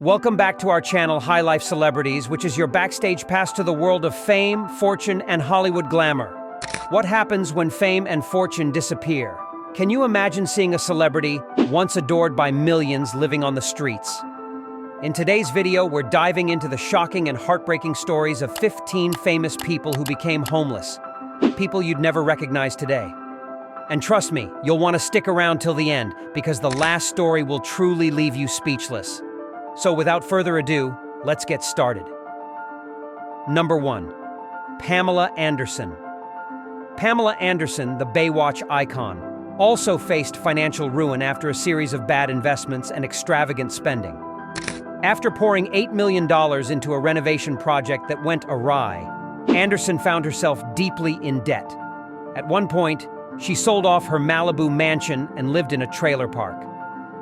Welcome back to our channel, High Life Celebrities, which is your backstage pass to the world of fame, fortune, and Hollywood glamour. What happens when fame and fortune disappear? Can you imagine seeing a celebrity, once adored by millions, living on the streets? In today's video, we're diving into the shocking and heartbreaking stories of 15 famous people who became homeless. People you'd never recognize today. And trust me, you'll want to stick around till the end, because the last story will truly leave you speechless. So without further ado, let's get started. Number 1. Pamela Anderson. Pamela Anderson, the Baywatch icon, also faced financial ruin after a series of bad investments and extravagant spending. After pouring $8 million into a renovation project that went awry, Anderson found herself deeply in debt. At one point, she sold off her Malibu mansion and lived in a trailer park.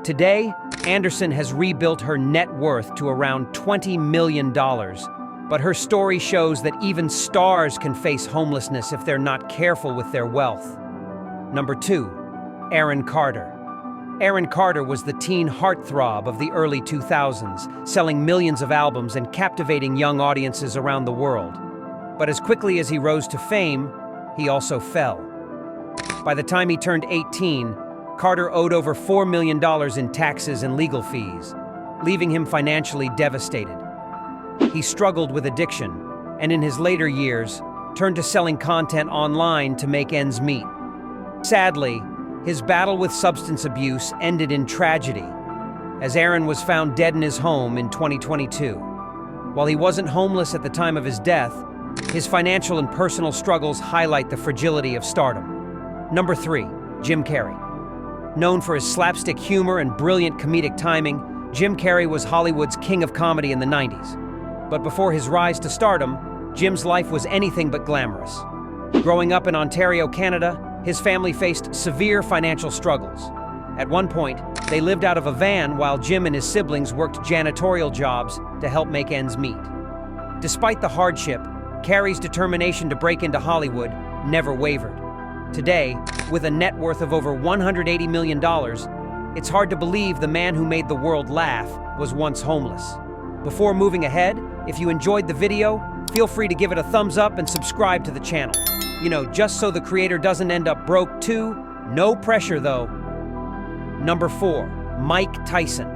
Today, Anderson has rebuilt her net worth to around $20 million, but her story shows that even stars can face homelessness if they're not careful with their wealth. Number 2. Aaron Carter. Aaron Carter was the teen heartthrob of the early 2000s, selling millions of albums and captivating young audiences around the world. But as quickly as he rose to fame, he also fell. By the time he turned 18, Carter owed over $4 million in taxes and legal fees, leaving him financially devastated. He struggled with addiction, and in his later years, turned to selling content online to make ends meet. Sadly, his battle with substance abuse ended in tragedy, as Aaron was found dead in his home in 2022. While he wasn't homeless at the time of his death, his financial and personal struggles highlight the fragility of stardom. Number 3. Jim Carrey. Known for his slapstick humor and brilliant comedic timing, Jim Carrey was Hollywood's king of comedy in the 90s. But before his rise to stardom, Jim's life was anything but glamorous. Growing up in Ontario, Canada, his family faced severe financial struggles. At one point, they lived out of a van while Jim and his siblings worked janitorial jobs to help make ends meet. Despite the hardship, Carrey's determination to break into Hollywood never wavered. Today, with a net worth of over $180 million, it's hard to believe the man who made the world laugh was once homeless. Before moving ahead, if you enjoyed the video, feel free to give it a thumbs up and subscribe to the channel. Just so the creator doesn't end up broke too. No pressure though. Number 4. Mike Tyson.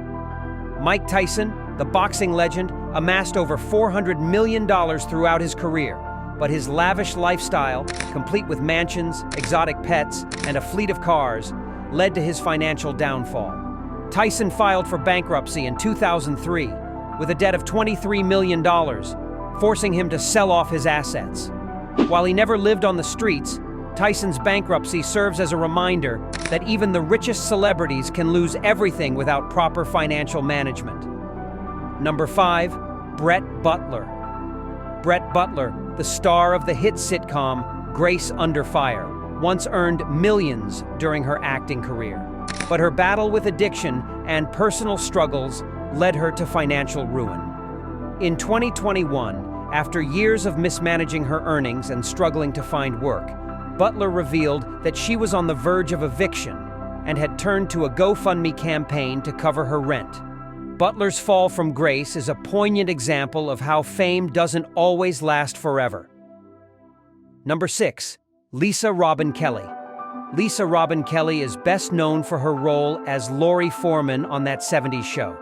Mike Tyson, the boxing legend, amassed over $400 million throughout his career. But his lavish lifestyle, complete with mansions, exotic pets, and a fleet of cars, led to his financial downfall. Tyson filed for bankruptcy in 2003 with a debt of $23 million, forcing him to sell off his assets. While he never lived on the streets, Tyson's bankruptcy serves as a reminder that even the richest celebrities can lose everything without proper financial management. Number 5. Brett Butler. Brett Butler, the star of the hit sitcom Grace Under Fire, once earned millions during her acting career. But her battle with addiction and personal struggles led her to financial ruin. In 2021, after years of mismanaging her earnings and struggling to find work, Butler revealed that she was on the verge of eviction and had turned to a GoFundMe campaign to cover her rent. Butler's fall from grace is a poignant example of how fame doesn't always last forever. Number 6. Lisa Robin Kelly. Lisa Robin Kelly is best known for her role as Lori Foreman on That 70s Show.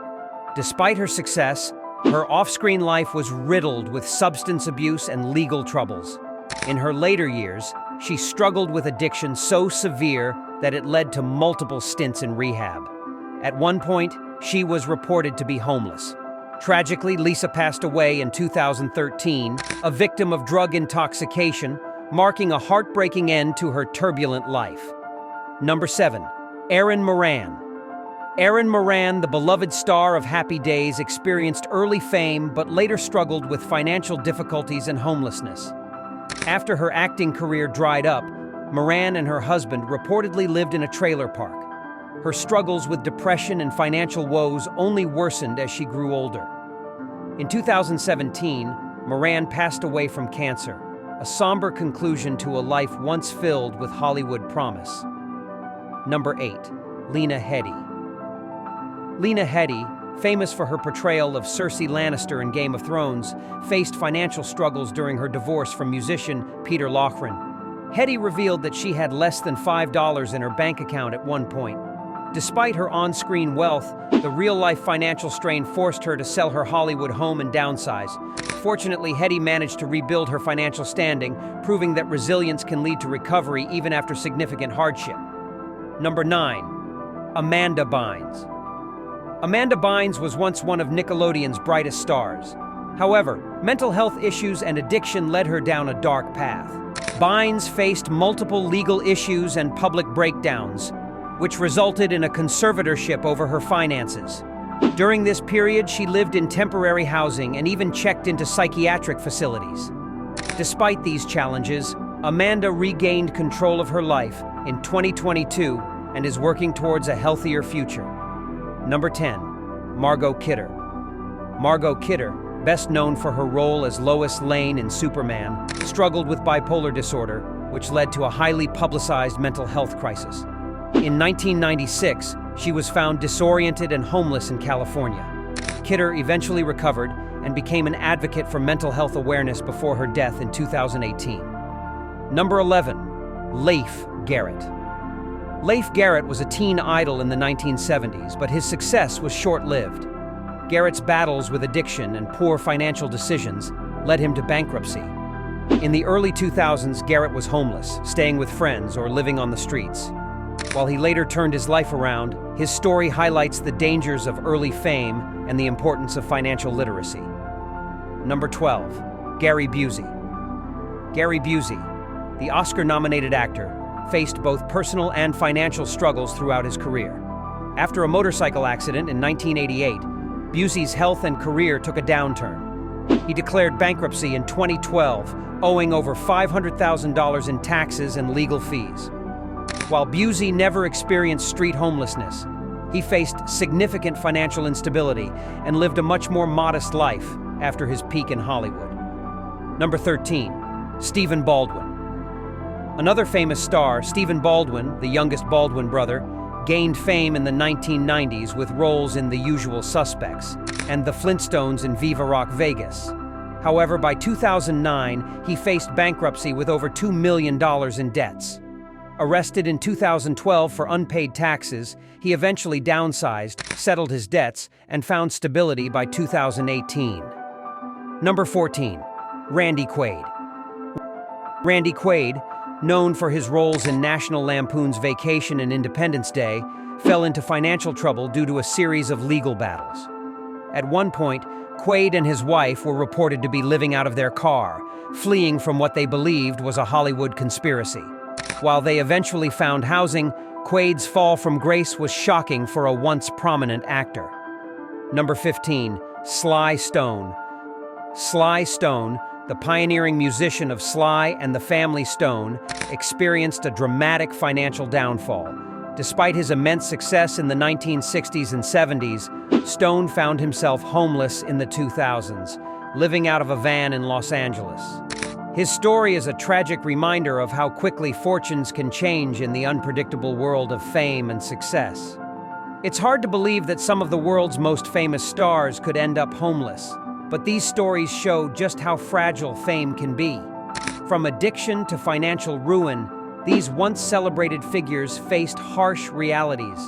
Despite her success, her off-screen life was riddled with substance abuse and legal troubles. In her later years, she struggled with addiction so severe that it led to multiple stints in rehab. At one point, she was reported to be homeless. Tragically, Lisa passed away in 2013, a victim of drug intoxication, marking a heartbreaking end to her turbulent life. Number 7. Moran. Moran, the beloved star of Happy Days, experienced early fame but later struggled with financial difficulties and homelessness. After her acting career dried up, Moran and her husband reportedly lived in a trailer park. Her struggles with depression and financial woes only worsened as she grew older. In 2017, Moran passed away from cancer, a somber conclusion to a life once filled with Hollywood promise. Number 8. Lena Headey. Lena Headey, famous for her portrayal of Cersei Lannister in Game of Thrones, faced financial struggles during her divorce from musician Peter Lochran. Headey revealed that she had less than $5 in her bank account at one point. Despite her on-screen wealth, the real-life financial strain forced her to sell her Hollywood home and downsize. Fortunately, Headey managed to rebuild her financial standing, proving that resilience can lead to recovery even after significant hardship. Number 9. Amanda Bynes. Amanda Bynes was once one of Nickelodeon's brightest stars. However, mental health issues and addiction led her down a dark path. Bynes faced multiple legal issues and public breakdowns, which resulted in a conservatorship over her finances. During this period, she lived in temporary housing and even checked into psychiatric facilities. Despite these challenges, Amanda regained control of her life in 2022 and is working towards a healthier future. Number 10. Margot Kidder. Margot Kidder, best known for her role as Lois Lane in Superman, struggled with bipolar disorder, which led to a highly publicized mental health crisis. In 1996, she was found disoriented and homeless in California. Kidder eventually recovered and became an advocate for mental health awareness before her death in 2018. Number 11. Leif Garrett. Leif Garrett was a teen idol in the 1970s, but his success was short-lived. Garrett's battles with addiction and poor financial decisions led him to bankruptcy. In the early 2000s, Garrett was homeless, staying with friends or living on the streets. While he later turned his life around, his story highlights the dangers of early fame and the importance of financial literacy. Number 12. Gary Busey. Gary Busey, the Oscar-nominated actor, faced both personal and financial struggles throughout his career. After a motorcycle accident in 1988, Busey's health and career took a downturn. He declared bankruptcy in 2012, owing over $500,000 in taxes and legal fees. While Busey never experienced street homelessness, he faced significant financial instability and lived a much more modest life after his peak in Hollywood. Number 13. Stephen Baldwin. Another famous star, Stephen Baldwin, the youngest Baldwin brother, gained fame in the 1990s with roles in The Usual Suspects and The Flintstones in Viva Rock Vegas. However, by 2009, he faced bankruptcy with over $2 million in debts. Arrested in 2012 for unpaid taxes, he eventually downsized, settled his debts, and found stability by 2018. Number 14. Randy Quaid. Randy Quaid, known for his roles in National Lampoon's Vacation and Independence Day, fell into financial trouble due to a series of legal battles. At one point, Quaid and his wife were reported to be living out of their car, fleeing from what they believed was a Hollywood conspiracy. While they eventually found housing, Quaid's fall from grace was shocking for a once prominent actor. Number 15. Sly Stone. Sly Stone, the pioneering musician of Sly and the Family Stone, experienced a dramatic financial downfall. Despite his immense success in the 1960s and 70s, Stone found himself homeless in the 2000s, living out of a van in Los Angeles. His story is a tragic reminder of how quickly fortunes can change in the unpredictable world of fame and success. It's hard to believe that some of the world's most famous stars could end up homeless, but these stories show just how fragile fame can be. From addiction to financial ruin, these once celebrated figures faced harsh realities.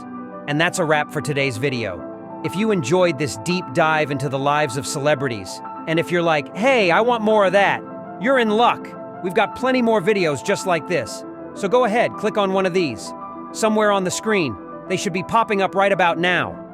And that's a wrap for today's video. If you enjoyed this deep dive into the lives of celebrities, and if you're like, hey, I want more of that, you're in luck. We've got plenty more videos just like this. So go ahead, click on one of these. Somewhere on the screen. They should be popping up right about now.